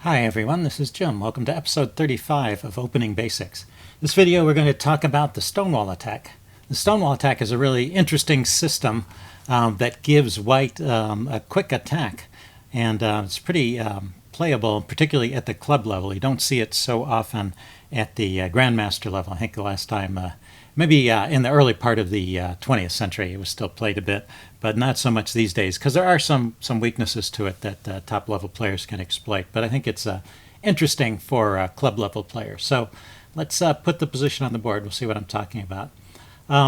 Hi everyone, this is Jim. Welcome to episode 35 of Opening Basics. This video we're going to talk about the Stonewall attack. The Stonewall attack is a really interesting system that gives white a quick attack, and it's pretty playable, particularly at the club level. You don't see it so often at the Grandmaster level. I think the last time, maybe in the early part of the 20th century, it was still played a bit, but not so much these days, because there are some weaknesses to it that top level players can exploit. But I think it's interesting for club level players. So let's put the position on the board. We'll see what I'm talking about.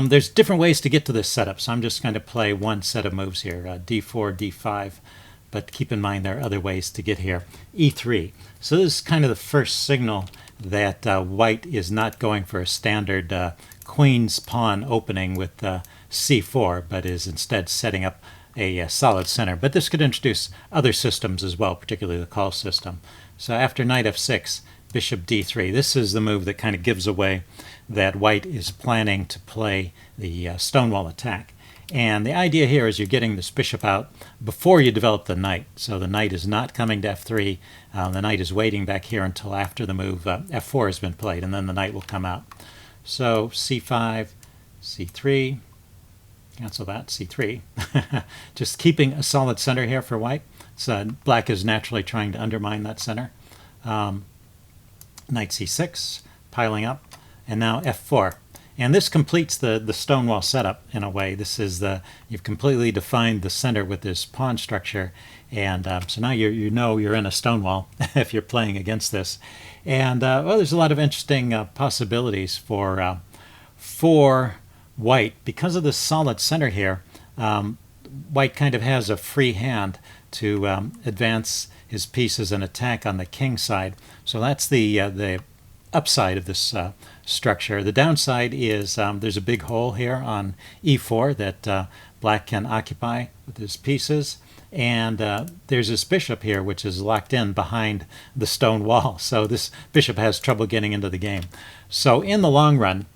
There's different ways to get to this setup, so I'm just going to play one set of moves here, d4, d5, but keep in mind there are other ways to get here. e3. So this is kind of the first signal that white is not going for a standard queen's pawn opening with c4, but is instead setting up a solid center. But this could introduce other systems as well, particularly the call system. So after knight f6, bishop d3. This is the move that kind of gives away that white is planning to play the Stonewall attack. And the idea here is you're getting this bishop out before you develop the knight. So the knight is not coming to f3. The knight is waiting back here until after the move f4 has been played, and then the knight will come out. So c5, c3, cancel that, c3. Just keeping a solid center here for white. So black is naturally trying to undermine that center. Knight c6, piling up, and now f4. And this completes the Stonewall setup in a way. This is you've completely defined the center with this pawn structure, and so now you know you're in a Stonewall if you're playing against this. And well, there's a lot of interesting possibilities for white because of this solid center here. White kind of has a free hand to advance his pieces and attack on the king side. So that's the upside of this structure. The downside is there's a big hole here on e4 that black can occupy with his pieces, and there's this bishop here which is locked in behind the stone wall, so this bishop has trouble getting into the game. So in the long run,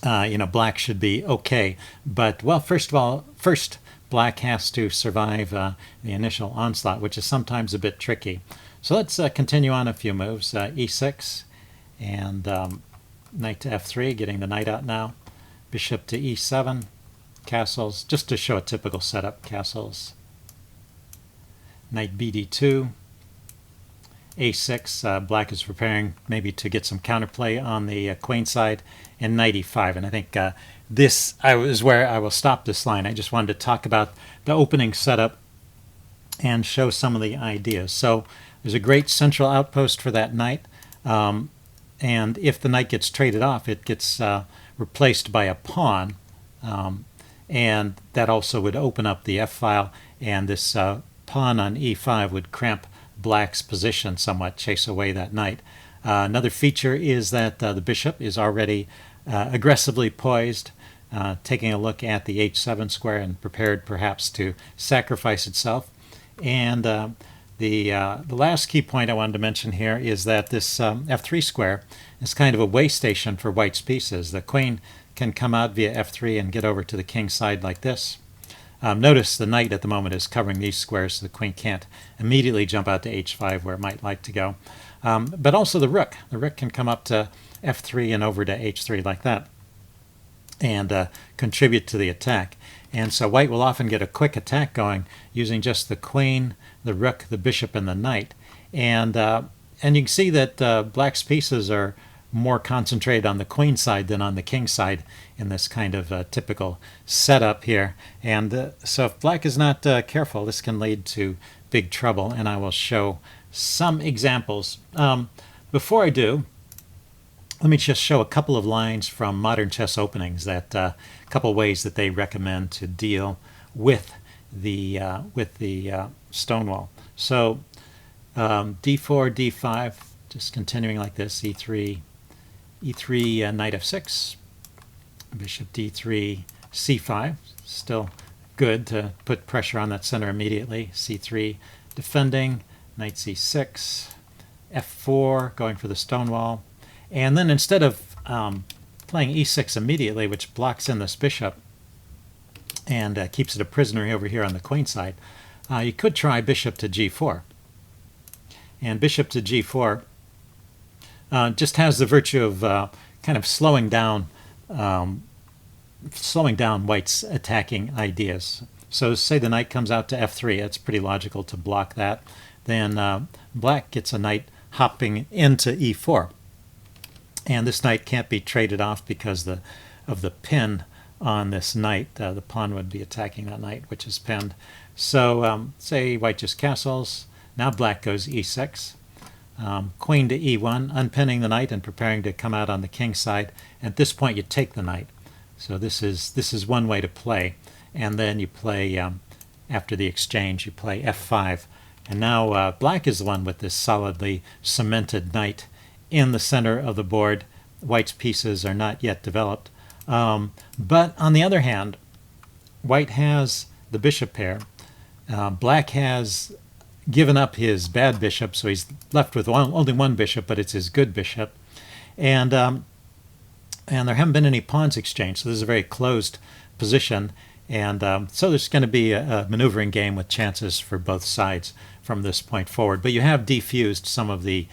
black should be okay, but well, first black has to survive the initial onslaught, which is sometimes a bit tricky. So let's continue on a few moves. E6 and knight to f3, getting the knight out now. Bishop to e7, castles, just to show a typical setup, castles. Knight bd2, a6, black is preparing maybe to get some counterplay on the queen side, and knight e5. And I think this is where I will stop this line. I just wanted to talk about the opening setup and show some of the ideas. So there's a great central outpost for that knight. And if the knight gets traded off, it gets replaced by a pawn, and that also would open up the f-file, and this pawn on e5 would cramp black's position somewhat, chase away that knight. Another feature is that the bishop is already aggressively poised, taking a look at the h7 square and prepared perhaps to sacrifice itself. And the last key point I wanted to mention here is that this f3 square is kind of a way station for white's pieces. The queen can come out via f3 and get over to the king's side like this. Notice the knight at the moment is covering these squares, so the queen can't immediately jump out to h5 where it might like to go. But also the rook. The rook can come up to f3 and over to h3 like that and contribute to the attack. And so white will often get a quick attack going using just the queen, the rook, the bishop, and the knight. And you can see that black's pieces are more concentrated on the queen side than on the king side in this kind of typical setup here. And so if black is not careful, this can lead to big trouble, and I will show some examples. Before I do, let me just show a couple of lines from Modern Chess Openings, that couple ways that they recommend to deal with the Stonewall. So d4, d5, just continuing like this, e3, knight f6, bishop d3, c5, still good to put pressure on that center immediately, c3, defending, knight c6, f4, going for the Stonewall. And then instead of playing e6 immediately, which blocks in this bishop and keeps it a prisoner over here on the queen side, you could try bishop to g4. And bishop to g4 just has the virtue of kind of slowing down white's attacking ideas. So say the knight comes out to f3, it's pretty logical to block that. Then black gets a knight hopping into e4. And this knight can't be traded off because of the pin on this knight. The pawn would be attacking that knight, which is pinned. So say white just castles. Now black goes e6. Queen to e1, unpinning the knight and preparing to come out on the king side. At this point, you take the knight. So this is one way to play. And then you play, after the exchange, you play f5. And now black is the one with this solidly cemented knight in the center of the board. White's pieces are not yet developed. But on the other hand, white has the bishop pair. Black has given up his bad bishop, so he's left with only one bishop, but it's his good bishop. And there haven't been any pawns exchanged, so this is a very closed position. And so there's going to be a maneuvering game with chances for both sides from this point forward. But you have defused some of the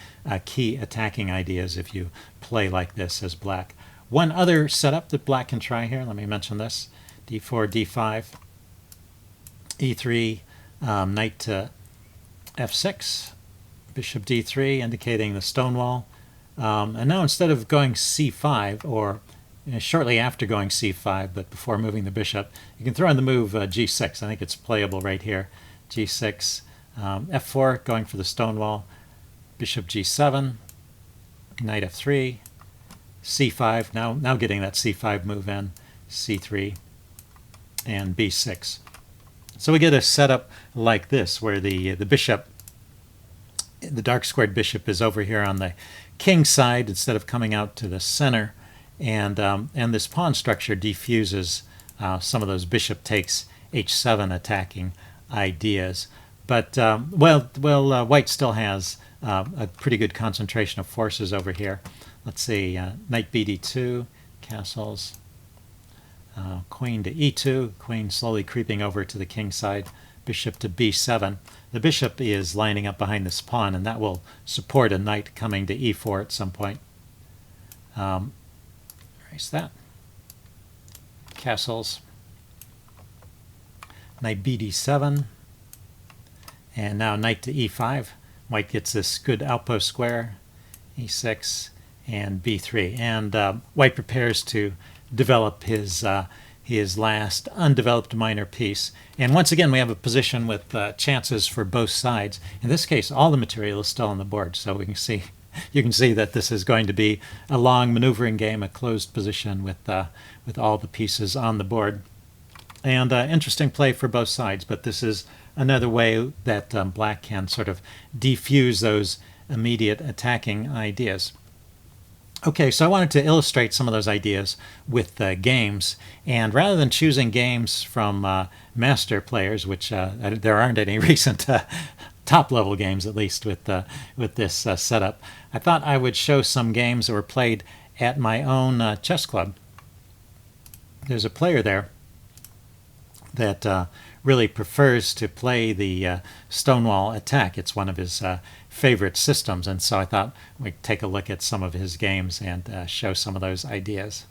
key attacking ideas if you play like this as black. One other setup that black can try here, let me mention this. d4, d5, e3, knight to f6, bishop d3, indicating the Stonewall. And now instead of going c5, or shortly after going c5, but before moving the bishop, you can throw in the move g6. I think it's playable right here. g6, f4, going for the Stonewall, bishop g7, knight f3, c5, now getting that c5 move in, c3, and b6. So we get a setup like this, where the bishop, the dark squared bishop, is over here on the king side instead of coming out to the center, and this pawn structure defuses some of those bishop takes h7 attacking ideas. But white still has a pretty good concentration of forces over here. Let's see, knight bd2, castles. Queen to e2, queen slowly creeping over to the king side, bishop to b7. The bishop is lining up behind this pawn, and that will support a knight coming to e4 at some point. Erase that. Castles. Knight bd7. And now knight to e5. White gets this good outpost square, e6, and b3. And white prepares to develop his last undeveloped minor piece. And once again, we have a position with chances for both sides. In this case, all the material is still on the board, so we can see, you can see that this is going to be a long maneuvering game, a closed position with all the pieces on the board. And interesting play for both sides, but this is another way that black can sort of defuse those immediate attacking ideas. Okay, so I wanted to illustrate some of those ideas with games, and rather than choosing games from master players, which there aren't any recent top-level games, at least with this setup, I thought I would show some games that were played at my own chess club. There's a player there that really prefers to play the Stonewall attack. It's one of his favorite systems, and so I thought we'd take a look at some of his games and show some of those ideas.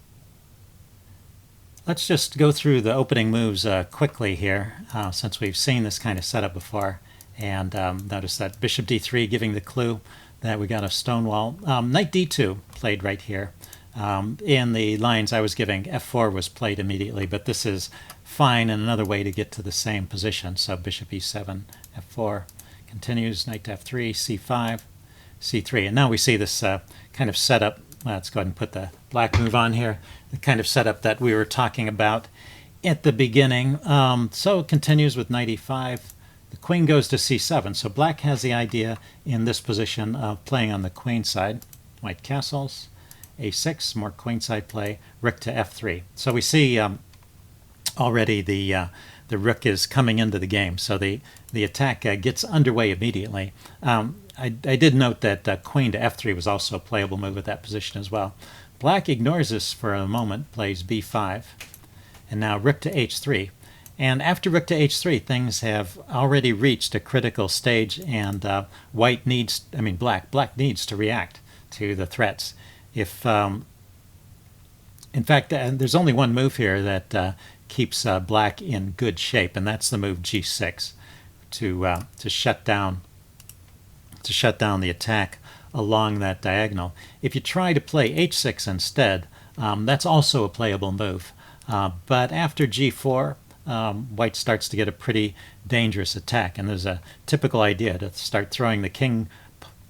Let's just go through the opening moves quickly here, since we've seen this kind of setup before. And notice that bishop d3 giving the clue that we got a Stonewall. Knight d2 played right here. In the lines I was giving, f4 was played immediately, but this is fine and another way to get to the same position. So bishop e7, f4 continues, knight to f3, c5, c3. And now we see this kind of setup. Let's go ahead and put the black move on here. The kind of setup that we were talking about at the beginning. So it continues with knight e5. The queen goes to c7. So black has the idea in this position of playing on the queen side. White castles, a6, more queenside play, rook to f3. So we see already the rook is coming into the game. So the attack gets underway immediately. I did note that queen to f3 was also a playable move at that position as well. Black ignores this for a moment, plays b5, and now rook to h3. And after rook to h3, things have already reached a critical stage, and black needs to react to the threats. If in fact, there's only one move here that keeps black in good shape, and that's the move g6 to shut down the attack along that diagonal. If you try to play h6 instead, that's also a playable move. But after g4, white starts to get a pretty dangerous attack, and there's a typical idea to start throwing the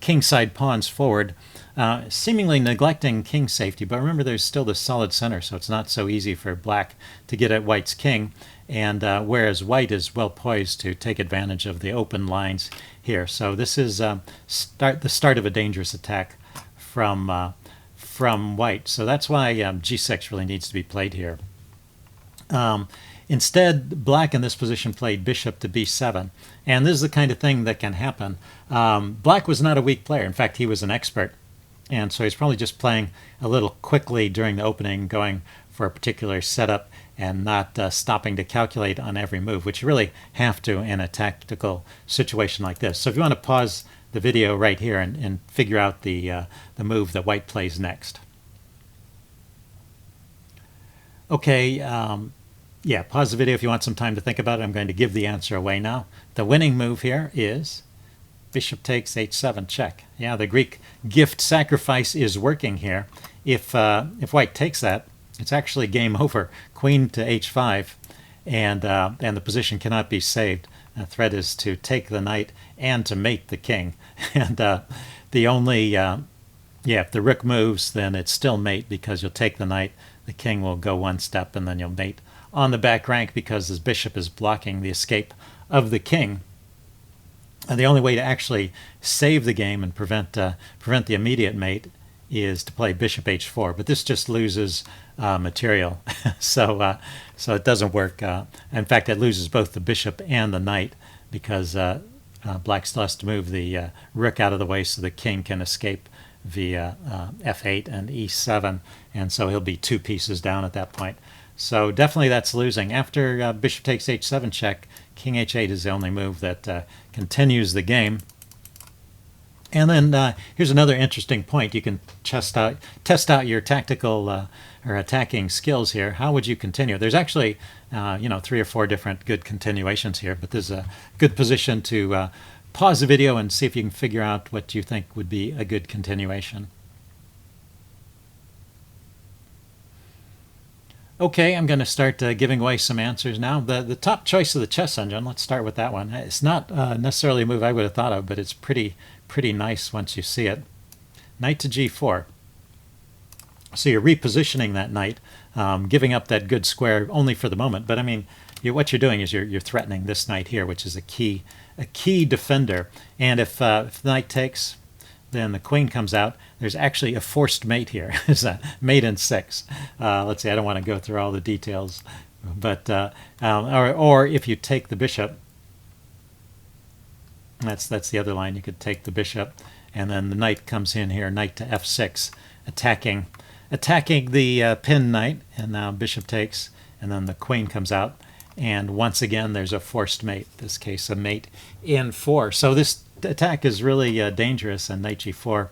kingside pawns forward, seemingly neglecting king safety. But remember, there's still the solid center, so it's not so easy for black to get at white's king, and whereas white is well poised to take advantage of the open lines here. So this is the start of a dangerous attack from white. So that's why g6 really needs to be played here. Instead, black in this position played bishop to b7, and this is the kind of thing that can happen. Black was not a weak player. In fact, he was an expert, and so he's probably just playing a little quickly during the opening, going for a particular setup and not stopping to calculate on every move, which you really have to in a tactical situation like this. So if you want to pause the video right here and figure out the move that white plays next. Okay, yeah, pause the video if you want some time to think about it. I'm going to give the answer away now. The winning move here is bishop takes h7 check. Yeah, the Greek gift sacrifice is working here. If white takes that, it's actually game over. Queen to h5, and the position cannot be saved. The threat is to take the knight and to mate the king. And the only if the rook moves, then it's still mate because you'll take the knight. The king will go one step, and then you'll mate on the back rank because his bishop is blocking the escape of the king. And the only way to actually save the game and prevent the immediate mate is to play bishop h4. But this just loses material, so it doesn't work. In fact, it loses both the bishop and the knight because black still has to move the rook out of the way so the king can escape via f8 and e7, and so he'll be 2 pieces down at that point. So definitely that's losing. After bishop takes h7 check, king h8 is the only move that continues the game. And then here's another interesting point. You can test out your tactical or attacking skills here. How would you continue? There's actually 3 or 4 different good continuations here, but there's a good position to pause the video and see if you can figure out what you think would be a good continuation. Okay, I'm going to start giving away some answers now. The top choice of the chess engine, let's start with that one. It's not necessarily a move I would have thought of, but it's pretty nice once you see it. Knight to g4. So you're repositioning that knight, giving up that good square only for the moment. But I mean, what you're doing is you're threatening this knight here, which is a key defender. And if the knight takes, then the queen comes out. There's actually a forced mate here. It's a mate in 6. Let's see, I don't want to go through all the details, but or if you take the bishop, that's the other line. You could take the bishop, and then the knight comes in here, knight to f6, attacking the pinned knight, and now bishop takes, and then the queen comes out, and once again there's a forced mate. In this case, a mate in 4. So this attack is really dangerous, and knight g4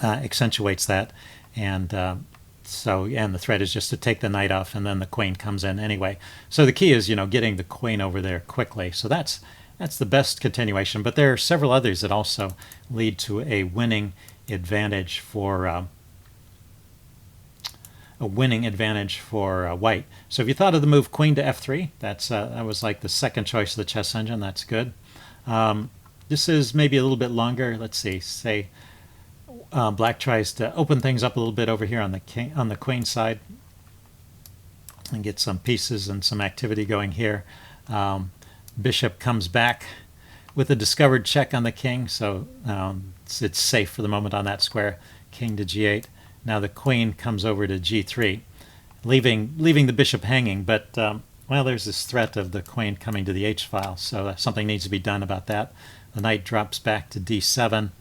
accentuates that, and the threat is just to take the knight off, and then the queen comes in anyway. So the key is getting the queen over there quickly. So that's the best continuation, but there are several others that also lead to a winning advantage for white. So if you thought of the move queen to f3, that was like the second choice of the chess engine. That's good. This is maybe a little bit longer. Let's see. Say black tries to open things up a little bit over here on the queen side and get some pieces and some activity going here. Bishop comes back with a discovered check on the king, so it's safe for the moment on that square. King to g8. Now the queen comes over to g3, leaving the bishop hanging, but well, there's this threat of the queen coming to the h-file, so something needs to be done about that. The knight drops back to d7,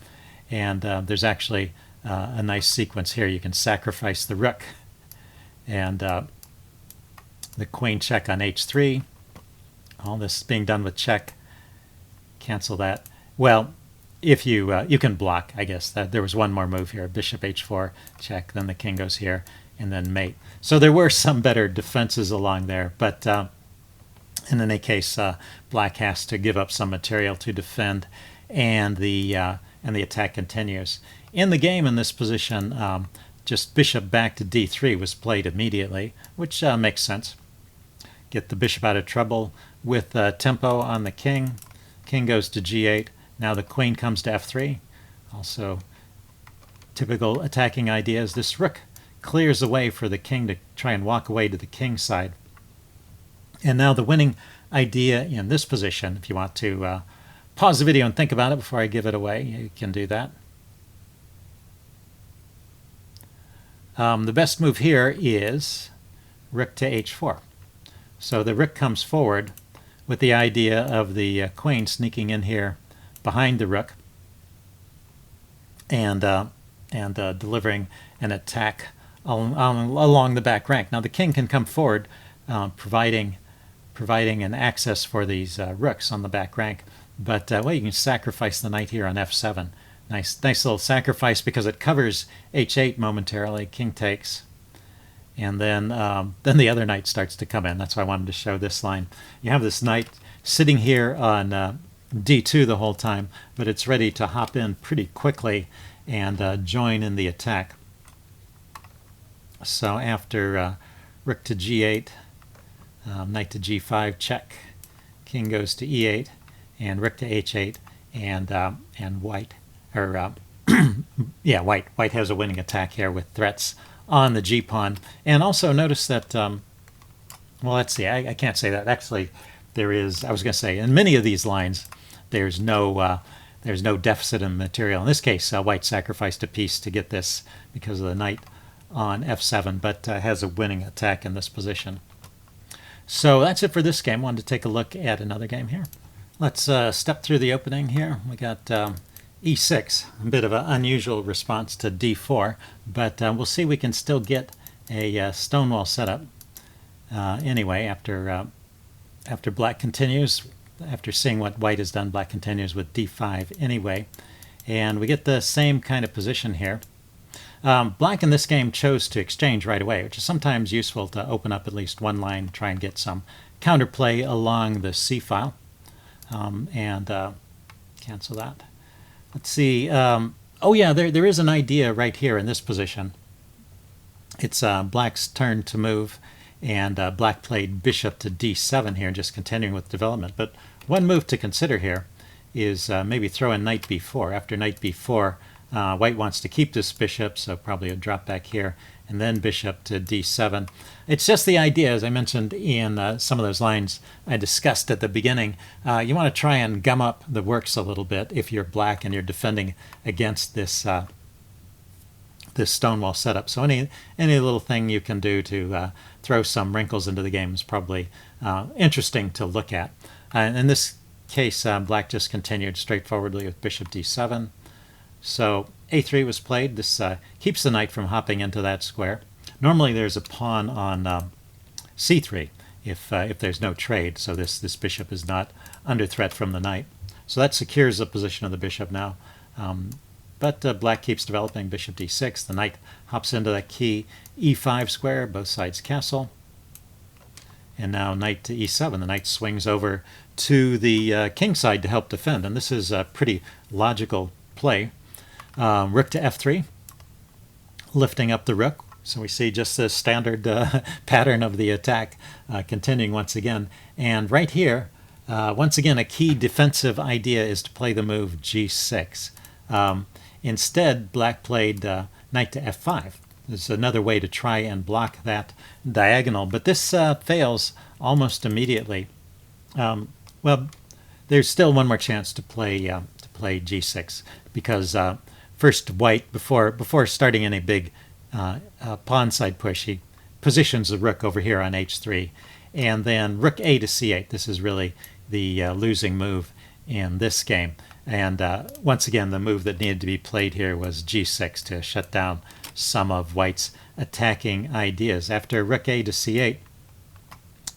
and there's actually a nice sequence here. You can sacrifice the rook, and the queen check on h3. All this being done with check. Cancel that. Well, if you you can block, I guess. There was one more move here. Bishop h4, check. Then the king goes here, and then mate. So there were some better defenses along there, but in any case, black has to give up some material to defend, and the attack continues. In the game, in this position, just bishop back to d3 was played immediately, which makes sense. Get the bishop out of trouble with tempo on the king. King goes to g8. Now the queen comes to f3. Also, typical attacking ideas. This rook clears the way for the king to try and walk away to the king's side. And now the winning idea in this position, if you want to pause the video and think about it before I give it away, you can do that. The best move here is rook to h4. So the rook comes forward with the idea of the queen sneaking in here behind the rook and delivering an attack along the back rank. Now the king can come forward, providing an access for these rooks on the back rank. But well, you can sacrifice the knight here on f7. Nice little sacrifice because it covers h8 momentarily. King takes, and then the other knight starts to come in. That's why I wanted to show this line. You have this knight sitting here on d2 the whole time, but it's ready to hop in pretty quickly and join in the attack. So after rook to g8, knight to g5, check. King goes to e8, and rook to h8, and white, or yeah, white has a winning attack here with threats on the g pawn. And also notice that, well, let's see, I can't say that. Actually, there is. I was going to say in many of these lines, there's no deficit in material. In this case, white sacrificed a piece to get this because of the knight on f7, but has a winning attack in this position. So that's it for this game. I wanted to take a look at another game here. Let's step through the opening here. We got e6, a bit of an unusual response to d4, but we'll see we can still get a Stonewall setup anyway after black continues. After seeing what white has done, black continues with d5 anyway, and we get the same kind of position here. Black in this game chose to exchange right away, which is sometimes useful to open up at least one line, try and get some counterplay along the c file, and cancel that. Let's see. Oh yeah, there is an idea right here in this position. It's black's turn to move, and black played bishop to d7 here, just continuing with development. But one move to consider here is maybe throw in knight b4. After knight b4, white wants to keep this bishop, so probably a drop back here, and then bishop to d7. It's just the idea, as I mentioned in some of those lines I discussed at the beginning. You want to try and gum up the works a little bit if you're black and you're defending against this this Stonewall setup. So any little thing you can do to throw some wrinkles into the game is probably interesting to look at. In this case, black just continued straightforwardly with bishop d7. So a3 was played. This keeps the knight from hopping into that square. Normally there's a pawn on c3 if there's no trade, so this bishop is not under threat from the knight. So that secures the position of the bishop now. But black keeps developing bishop d6. The knight hops into that key e5 square, both sides castle. And now knight to e7. The knight swings over to the king side to help defend. And this is a pretty logical play. Rook to f3, lifting up the rook. So we see just the standard pattern of the attack continuing once again. And right here, once again, a key defensive idea is to play the move g6. Instead, black played knight to f5. There's another way to try and block that diagonal, but this fails almost immediately. Well, there's still one more chance to play g6 because first white, before starting any big pawn side push, he positions the rook over here on h3, and then rook a to c8. This is really the losing move in this game. And once again, the move that needed to be played here was g6 to shut down some of white's attacking ideas. After rook a to c8,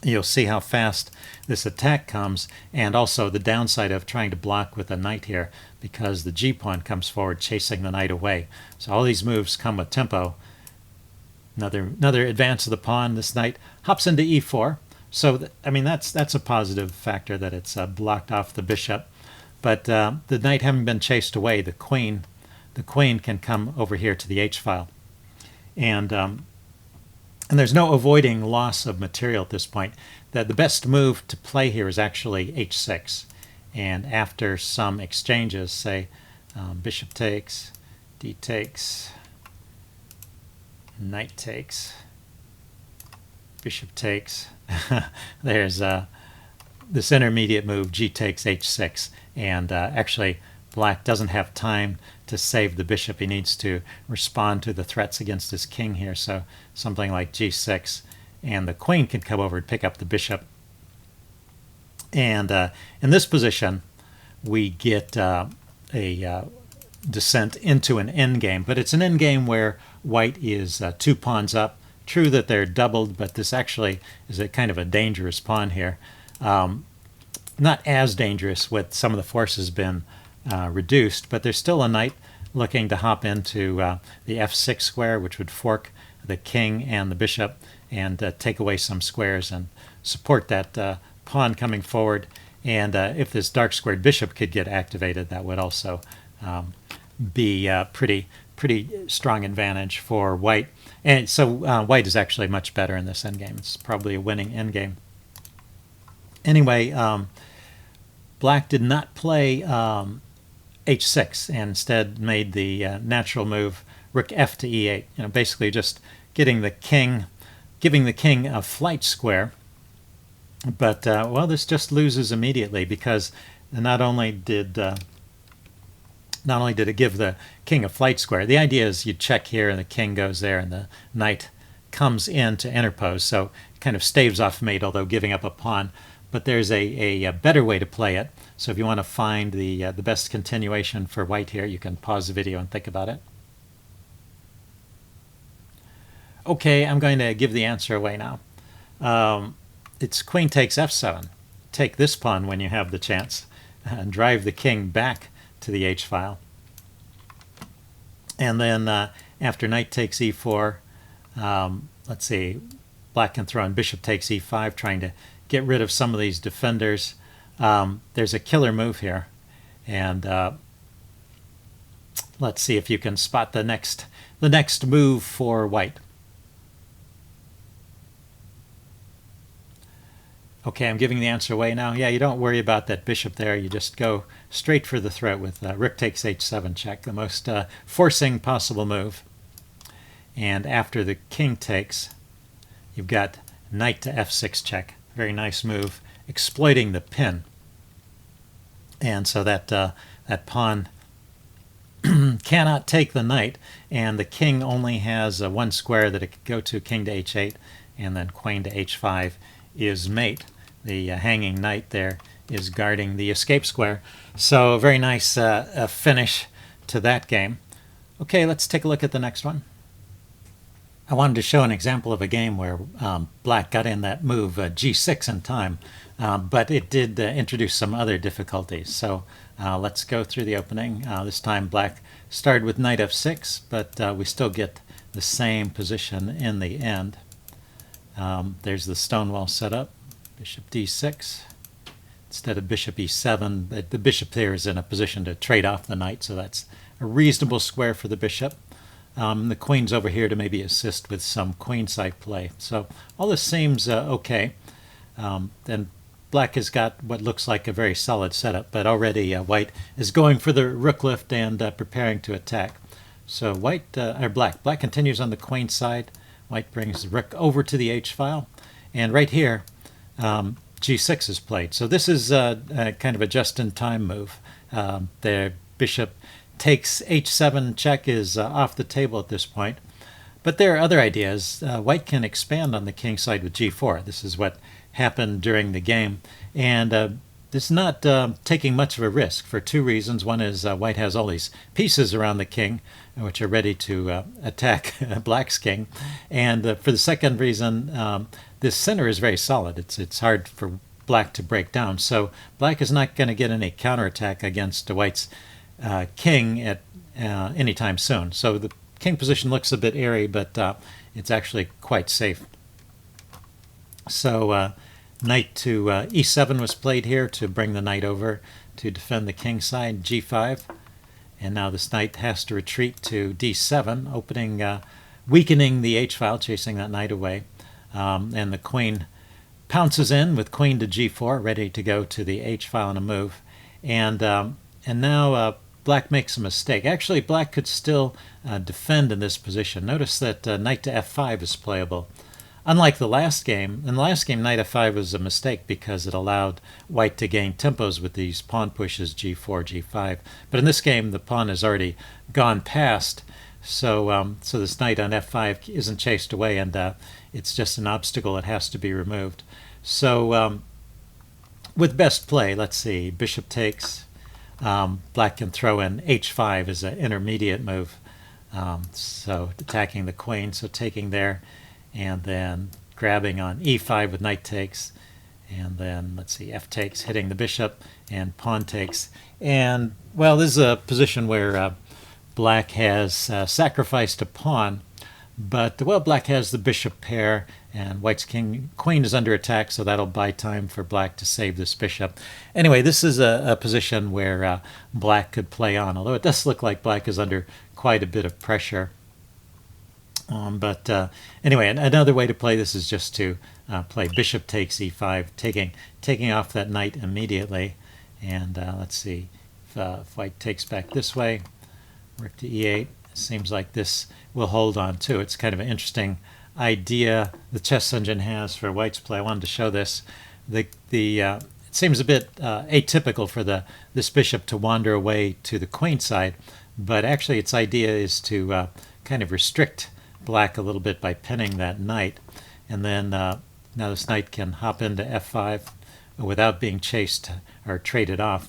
you'll see how fast this attack comes, and also the downside of trying to block with a knight here, because the g-pawn comes forward chasing the knight away. So all these moves come with tempo. Another advance of the pawn. This knight hops into e4. So I mean that's a positive factor, that it's blocked off the bishop. But the knight having been chased away, the queen can come over here to the h file, and there's no avoiding loss of material at this point. The best move to play here is actually h6, and after some exchanges, say bishop takes, d takes, knight takes, bishop takes. There's this intermediate move, g takes h6, and actually black doesn't have time to save the bishop. He needs to respond to the threats against his king here, so something like g6, and the queen can come over and pick up the bishop. And in this position, we get a descent into an endgame, but it's an endgame where white is 2 pawns up. True that they're doubled, but this actually is a kind of a dangerous pawn here. Not as dangerous with some of the forces been reduced, but there's still a knight looking to hop into the f6 square, which would fork the king and the bishop and take away some squares and support that pawn coming forward. And if this dark squared bishop could get activated, that would also be a pretty strong advantage for white. And so white is actually much better in this endgame. It's probably a winning endgame. Anyway, black did not play h6 and instead made the natural move rook f to e8. Basically just giving the king a flight square. But well, this just loses immediately, because not only did it give the king a flight square. The idea is you check here and the king goes there and the knight comes in to interpose, so it kind of staves off mate, although giving up a pawn. But there's a better way to play it. So if you want to find the best continuation for white here, you can pause the video and think about it. Okay, I'm going to give the answer away now. It's queen takes f7. Take this pawn when you have the chance and drive the king back to the h file. And then after knight takes e4, let's see, black can throw in bishop takes e5, trying to get rid of some of these defenders. There's a killer move here, and let's see if you can spot the next move for white. Okay, I'm giving the answer away now. Yeah, you don't worry about that bishop there. You just go straight for the threat with rook takes h7 check, the most forcing possible move. And after the king takes, you've got knight to f6 check. Very nice move, exploiting the pin. And so that pawn cannot take the knight, and the king only has one square that it could go to, king to h8, and then queen to h5 is mate. The hanging knight there is guarding the escape square. So a very nice finish to that game. Okay, let's take a look at the next one. I wanted to show an example of a game where black got in that move g6 in time, but it did introduce some other difficulties. So let's go through the opening. This time black started with knight f6, but we still get the same position in the end. There's the Stonewall setup, bishop d6. Instead of bishop e7, the bishop there is in a position to trade off the knight, so that's a reasonable square for the bishop. The queen's over here to maybe assist with some queenside play. So all this seems okay. And black has got what looks like a very solid setup, but already white is going for the rook lift and preparing to attack. So black continues on the queen side. White brings the rook over to the h file, and right here g6 is played. So this is kind of a just-in-time move. The bishop takes h7 check is off the table at this point. But there are other ideas. White can expand on the king side with g4. This is what happened during the game. And this is not taking much of a risk for two reasons. One is white has all these pieces around the king, which are ready to attack black's king. And for the second reason, this center is very solid. It's hard for black to break down. So black is not going to get any counterattack against white's king at anytime soon. So the king position looks a bit airy, but it's actually quite safe. So knight to e7 was played here to bring the knight over to defend the king side, g5. And now this knight has to retreat to d7, weakening the h-file, chasing that knight away. And the queen pounces in with queen to g4, ready to go to the h-file in a move. And now black makes a mistake. Actually, black could still defend in this position. Notice that knight to f5 is playable. Unlike the last game, in the last game, knight f5 was a mistake because it allowed white to gain tempos with these pawn pushes g4, g5. But in this game, the pawn has already gone past, so this knight on f5 isn't chased away, and it's just an obstacle that has to be removed. So with best play, let's see, bishop takes. Black can throw in h5 as an intermediate move, so attacking the queen, so taking there. And then grabbing on e5 with knight takes, and then let's see, f takes, hitting the bishop, and pawn takes. And well, this is a position where black has sacrificed a pawn, but well, black has the bishop pair, and white's queen is under attack, so that'll buy time for black to save this bishop. Anyway, this is a position where black could play on, although it does look like black is under quite a bit of pressure. But anyway, another way to play this is just to play bishop takes e5, taking off that knight immediately. And let's see, if white takes back this way, rook to e8, it seems like this will hold on too. It's kind of an interesting idea the chess engine has for white's play. I wanted to show this. It seems a bit atypical for this bishop to wander away to the queen side, but actually its idea is to kind of restrict black a little bit by pinning that knight, and then now this knight can hop into f5 without being chased or traded off,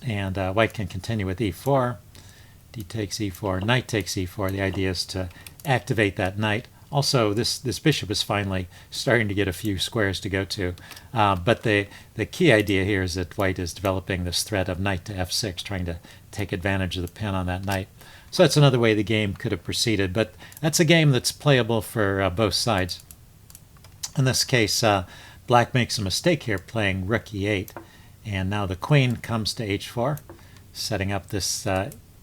and white can continue with e4, d takes e4, knight takes e4. The idea is to activate that knight. Also, this bishop is finally starting to get a few squares to go to, but the key idea here is that white is developing this threat of knight to f6, trying to take advantage of the pin on that knight. So that's another way the game could have proceeded, but that's a game that's playable for both sides. In this case, black makes a mistake here playing rook e8, and now the queen comes to h4, setting up this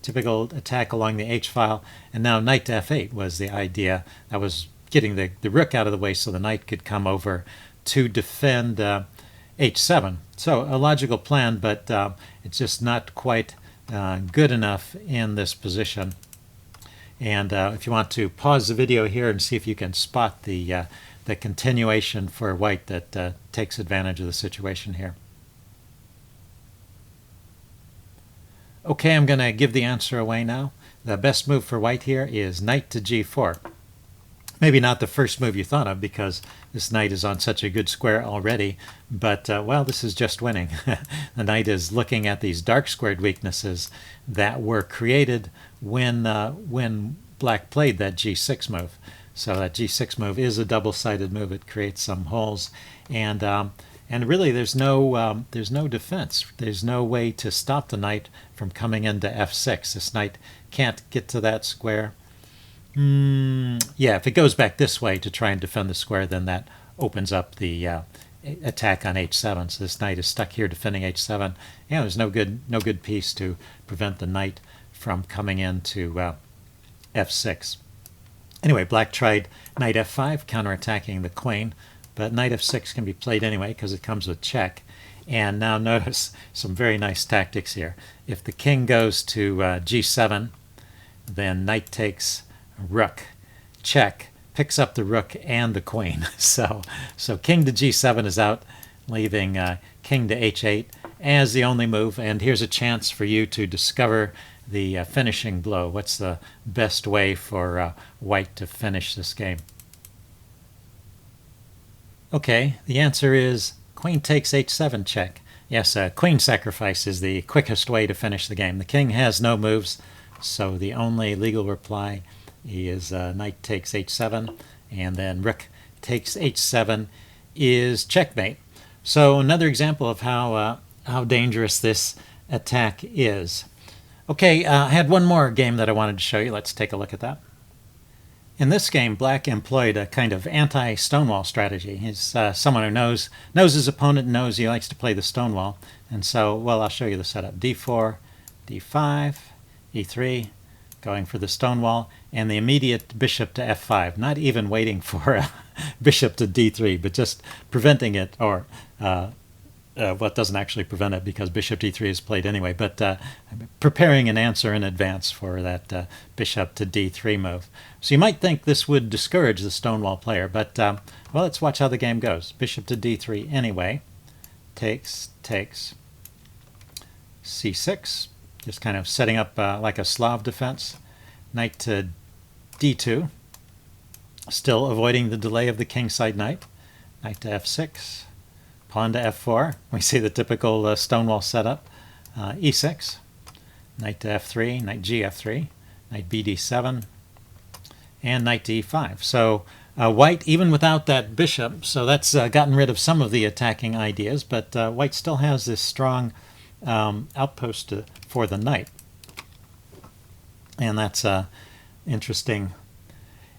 typical attack along the h-file, and now knight to f8 was the idea. That was getting the rook out of the way so the knight could come over to defend h7. So a logical plan, but it's just not quite good enough in this position. And if you want to pause the video here and see if you can spot the continuation for white that takes advantage of the situation here. Okay, I'm going to give the answer away now. The best move for white here is knight to g4. Maybe not the first move you thought of because this knight is on such a good square already, but well, this is just winning. The knight is looking at these dark squared weaknesses that were created when black played that g6 move. So that g6 move is a double-sided move. It creates some holes, and really there's no defense. There's no way to stop the knight from coming into f6. This knight can't get to that square. Yeah, if it goes back this way to try and defend the square, then that opens up the attack on h7. So this knight is stuck here defending h7. Yeah, there's no good piece to prevent the knight from coming into f6. Anyway, black tried knight f5, counterattacking the queen, but knight f6 can be played anyway because it comes with check. And now notice some very nice tactics here. If the king goes to g7, then knight takes rook, check, picks up the rook and the queen. So king to g7 is out, leaving king to h8 as the only move. And here's a chance for you to discover the finishing blow. What's the best way for white to finish this game? Okay, the answer is queen takes h7 check. Yes, queen sacrifice is the quickest way to finish the game. The king has no moves, so the only legal reply is knight takes h7, and then rook takes h7 is checkmate. So another example of how dangerous this attack is. Okay, I had one more game that I wanted to show you. Let's take a look at that. In this game, Black employed a kind of anti-Stonewall strategy. He's someone who knows his opponent, knows he likes to play the Stonewall. And so, well, I'll show you the setup. d4, d5, e3, going for the Stonewall, and the immediate bishop to f5, not even waiting for a bishop to d3, but just preventing it, or well, it doesn't actually prevent it because bishop d3 is played anyway, but preparing an answer in advance for that bishop to d3 move. So you might think this would discourage the Stonewall player, but well, let's watch how the game goes. Bishop to d3 anyway. Takes, c6, just kind of setting up like a Slav defense. Knight to d2, still avoiding the delay of the kingside knight. Knight to f6. Pawn to f4, we see the typical Stonewall setup. e6, knight to f3, knight gf3, knight bd7, and knight to e5. So white, even without that bishop, so that's gotten rid of some of the attacking ideas, but white still has this strong outpost for the knight. And that's interesting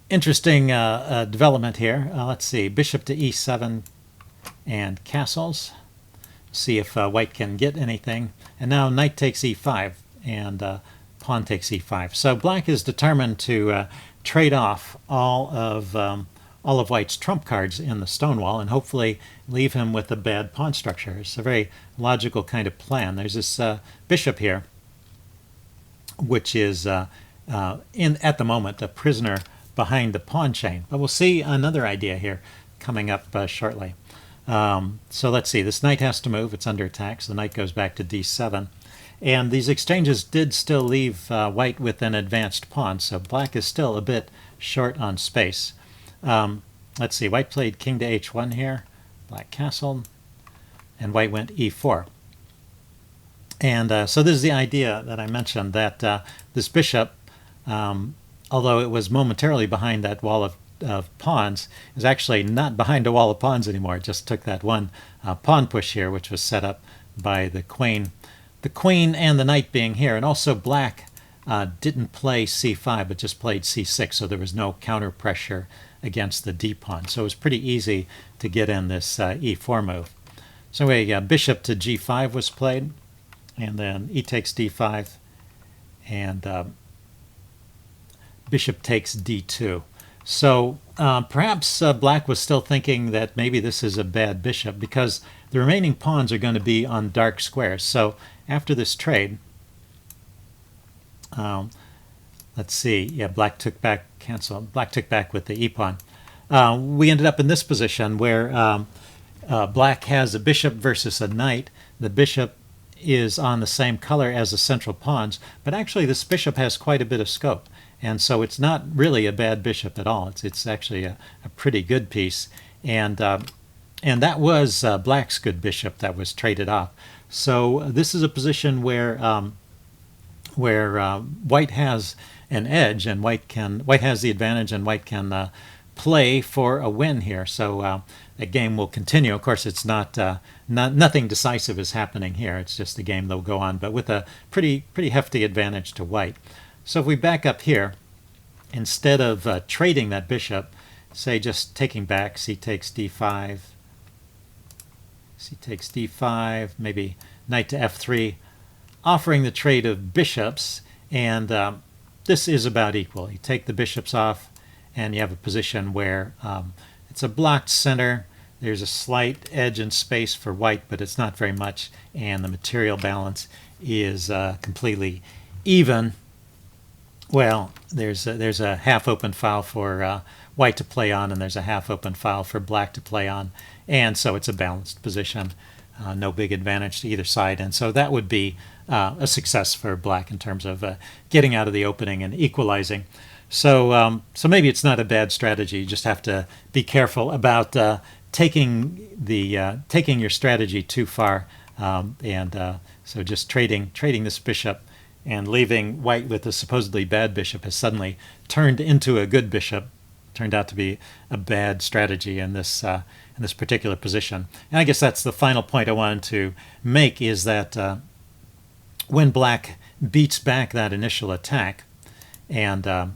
development here. Let's see, bishop to e7, and castles. See if white can get anything. And now knight takes e5 and pawn takes e5. So black is determined to trade off all of white's trump cards in the Stonewall and hopefully leave him with a bad pawn structure. It's a very logical kind of plan. There's this bishop here, which is at the moment a prisoner behind the pawn chain. But we'll see another idea here coming up shortly. So let's see, this knight has to move, it's under attack, so the knight goes back to d7. And these exchanges did still leave white with an advanced pawn, so black is still a bit short on space. Let's see, white played king to h1 here, black castled, and white went e4. And so this is the idea that I mentioned, that this bishop, although it was momentarily behind that wall of pawns, is actually not behind a wall of pawns anymore. It just took that one pawn push here, which was set up by the queen and the knight being here. And also black didn't play c5, but just played c6, so there was no counter pressure against the d pawn. So it was pretty easy to get in this e4 move. So anyway, bishop to g5 was played, and then e takes d5, and bishop takes d2. So perhaps black was still thinking that maybe this is a bad bishop because the remaining pawns are going to be on dark squares. So after this trade, let's see, yeah, black took back, cancel, black took back with the e-pawn. We ended up in this position where black has a bishop versus a knight. The bishop is on the same color as the central pawns, but actually this bishop has quite a bit of scope. And so it's not really a bad bishop at all. It's actually a pretty good piece. And that was black's good bishop that was traded off. So this is a position where white has an edge, and white has the advantage, and white can play for a win here. So the game will continue. Of course, it's nothing decisive is happening here. It's just the game that will go on, but with a pretty hefty advantage to white. So if we back up here, instead of trading that bishop, say just taking back, c takes d5, maybe knight to f3, offering the trade of bishops, and this is about equal. You take the bishops off, and you have a position where it's a blocked center. There's a slight edge and space for white, but it's not very much, and the material balance is completely even. Well, there's a half-open file for white to play on, and there's a half-open file for black to play on, and so it's a balanced position. No big advantage to either side, and so that would be a success for black in terms of getting out of the opening and equalizing. So maybe it's not a bad strategy. You just have to be careful about taking your strategy too far, so just trading this bishop and leaving white with a supposedly bad bishop has suddenly turned into a good bishop, turned out to be a bad strategy in this particular position. And I guess that's the final point I wanted to make, is that when black beats back that initial attack and a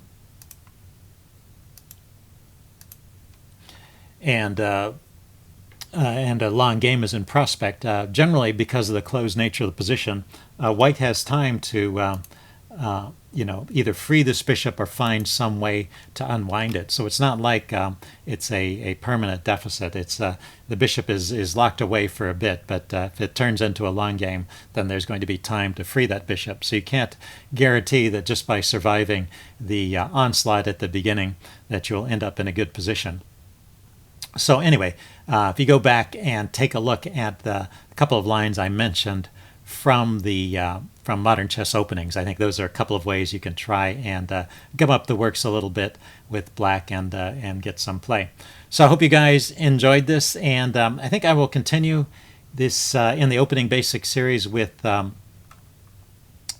long game is in prospect, generally because of the closed nature of the position, white has time to either free this bishop or find some way to unwind it. So it's not like it's a permanent deficit. It's the bishop is locked away for a bit, but if it turns into a long game, then there's going to be time to free that bishop. So you can't guarantee that just by surviving the onslaught at the beginning that you'll end up in a good position. So anyway, if you go back and take a look at the couple of lines I mentioned from modern chess openings, I think those are a couple of ways you can try and gum up the works a little bit with black and get some play. So I hope you guys enjoyed this, and I think I will continue this in the opening basic series with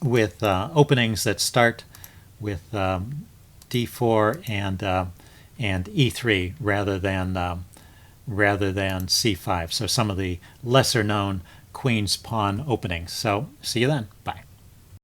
openings that start with d4 and e3 rather than c5. So some of the lesser known queen's pawn openings. So see you then. Bye.